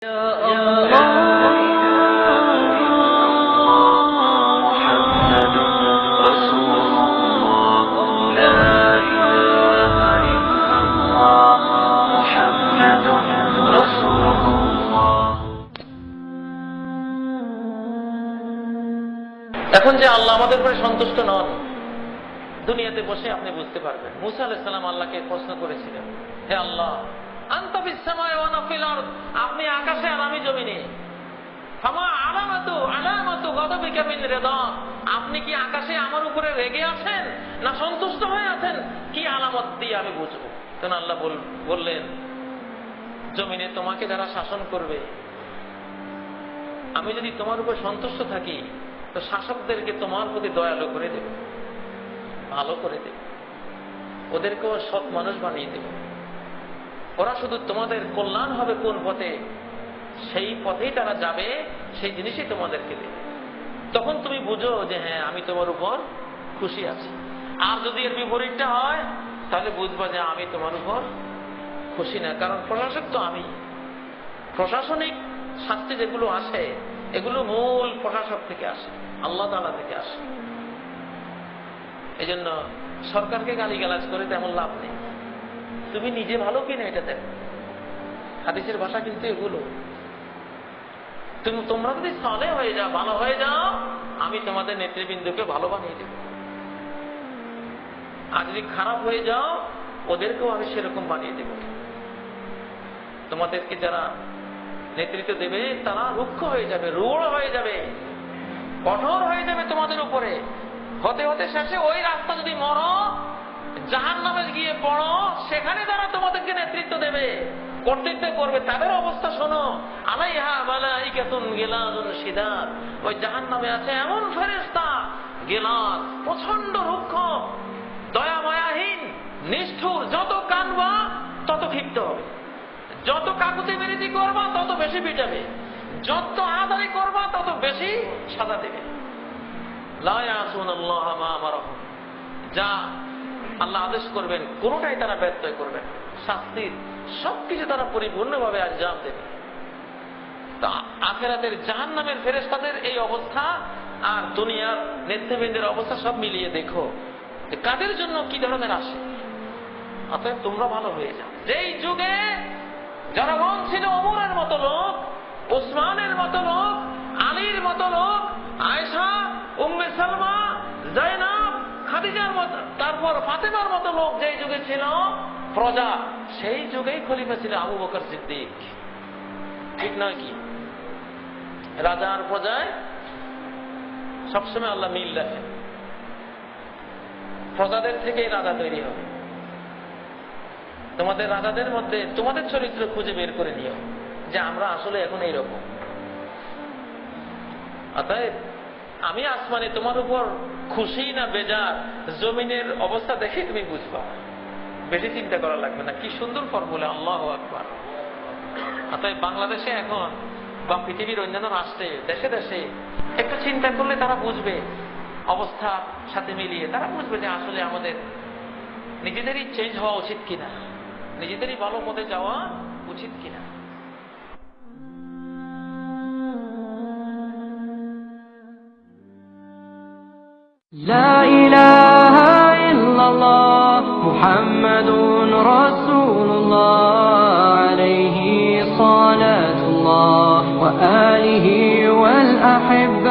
এখন যে আল্লাহ আমাদের উপরে সন্তুষ্ট নন, দুনিয়াতে বসে আপনি বুঝতে পারবেন। মুসা আলাইহিস সালাম আল্লাহকে প্রশ্ন করেছিলেন, হে আল্লাহ, আনতা ফিস সামাই ওয়া আনা ফিল আরদ, আপনি আকাশে আর আমি জমিনে, ফামা আলামাতু গাদাবিকা মিন রিদা, আপনি কি আকাশে আমার উপরে রেগে আছেন না সন্তুষ্ট হয়ে আছেন, কি আলামত দিয়ে আমি বুঝবো? তখন আল্লাহ বললেন, জমিনে তোমাকে যারা শাসন করবে, আমি যদি তোমার উপর সন্তুষ্ট থাকি তো শাসকদেরকে তোমার প্রতি দয়ালু করে দেব, ভালো করে দেব, ওদেরকেও সৎ মানুষ বানিয়ে দেব, ওরা শুধু তোমাদের কল্যাণ হবে কোন পথে সেই পথেই তারা যাবে, সেই জিনিসই তোমাদেরকে দেবে। তখন তুমি বুঝো যে হ্যাঁ, আমি তোমার উপর খুশি আছি। আর যদি এর বিপরীতটা হয় তাহলে বুঝবা যে আমি তোমার উপর খুশি না, কারণ প্রশাসক তো আমি। প্রশাসনিক শাস্তি যেগুলো আসে এগুলো মূল প্রশাসক থেকে আসে, আল্লাহ তাআলা থেকে আসে। এই জন্য সরকারকে গালিগালাজ করে তেমন লাভ নেই, তুমি নিজে ভালো কিনা এটা দেখো। হাদিসের ভাষা কিন্তু এগুলো, তোমরা যদি সালেহ হয়ে যাও, ভালো হয়ে যাও, আমি তোমাদের নেতৃবৃন্দকে ভালো বানিয়ে দেব। আর যদি খারাপ হয়ে যাও, ওদেরকেও আমি সেরকম বানিয়ে দেব। তোমাদেরকে যারা নেতৃত্ব দেবে তারা রুক্ষ হয়ে যাবে, রূঢ় হয়ে যাবে, কঠোর হয়ে যাবে তোমাদের উপরে। হতে হতে শেষে ওই রাস্তা যদি মরো, জাহান্নামে গিয়ে পড়ো, সেখানে যারা তোমাদেরকে নেতৃত্ব দেবে, কর্তৃত্ব করবে, তাদের অবস্থা শোনো। আলাইহা মালাইকাতুন গিলাযুন শিদাদ, ওই জাহান্নামে আছে এমন ফেরেশতা, গিলাজ, প্রচন্ড রুক্ষ, দয়া মায়াহীন, নিষ্ঠুর। যত কানবা তত ক্ষিপ্ত হবে, যত কাকুতি মিনতি করবা তত বেশি পিটাবে, যত আদারি করবা তত বেশি সাজা দেবে। লা ইয়াসুনাল্লাহ মা আমারাহুম, যা আল্লাহ আদেশ করবেন কোনটাই তারা ব্যত্যয় করবে না, শাস্তির সবকিছু তারা পরিপূর্ণভাবে আঞ্জাম দেবে। তা আখিরাতের জাহান্নামের ফেরেশতাদের এই অবস্থা আর দুনিয়ার নেতৃবৃন্দের অবস্থা সব মিলিয়ে দেখো কাদের জন্য কি ধরনের আসে। অতএব তোমরা ভালো হয়ে যাও। যেই যুগে জনগণ ছিল ওমরের মতো লোক, ওসমানের মতো লোক, আলীর মতো লোক, আয়েশা, উম্মে সালমা, জাইনাব, খাদিজার মতো, তারপর ফাতেমার মতো লোক যেই যুগে ছিল প্রজা, সেই যুগেই খলিফা ছিল আবু বকর সিদ্দিক। ঠিক নয় কি? রাজা আর প্রজায় সবসময় আল্লাহ মিল রাখেন। প্রজাদের থেকেই রাজা তৈরি হবে। তোমাদের রাজাদের মধ্যে তোমাদের চরিত্র খুঁজে বের করে নিও যে আমরা আসলে এখন এইরকম। অতএব আমি আসমানে তোমার উপর খুশি না বেজার, জমিনের অবস্থা দেখে তুমি বুঝবা, বেশি চিন্তা করা লাগবে না। কি সুন্দর ফর্মুলা, আল্লাহু আকবার। অতএব বাংলাদেশে এখন বা পৃথিবীর অন্যান্য রাষ্ট্রে, দেশে দেশে একটু চিন্তা করলে তারা বুঝবে, অবস্থার সাথে মিলিয়ে তারা বুঝবে যে আসলে আমাদের নিজেদেরই চেঞ্জ হওয়া উচিত কিনা, নিজেদেরই ভালো পথে যাওয়া উচিত কিনা। لا إله إلا الله محمد رسول الله عليه صلاة الله وآله والأحبة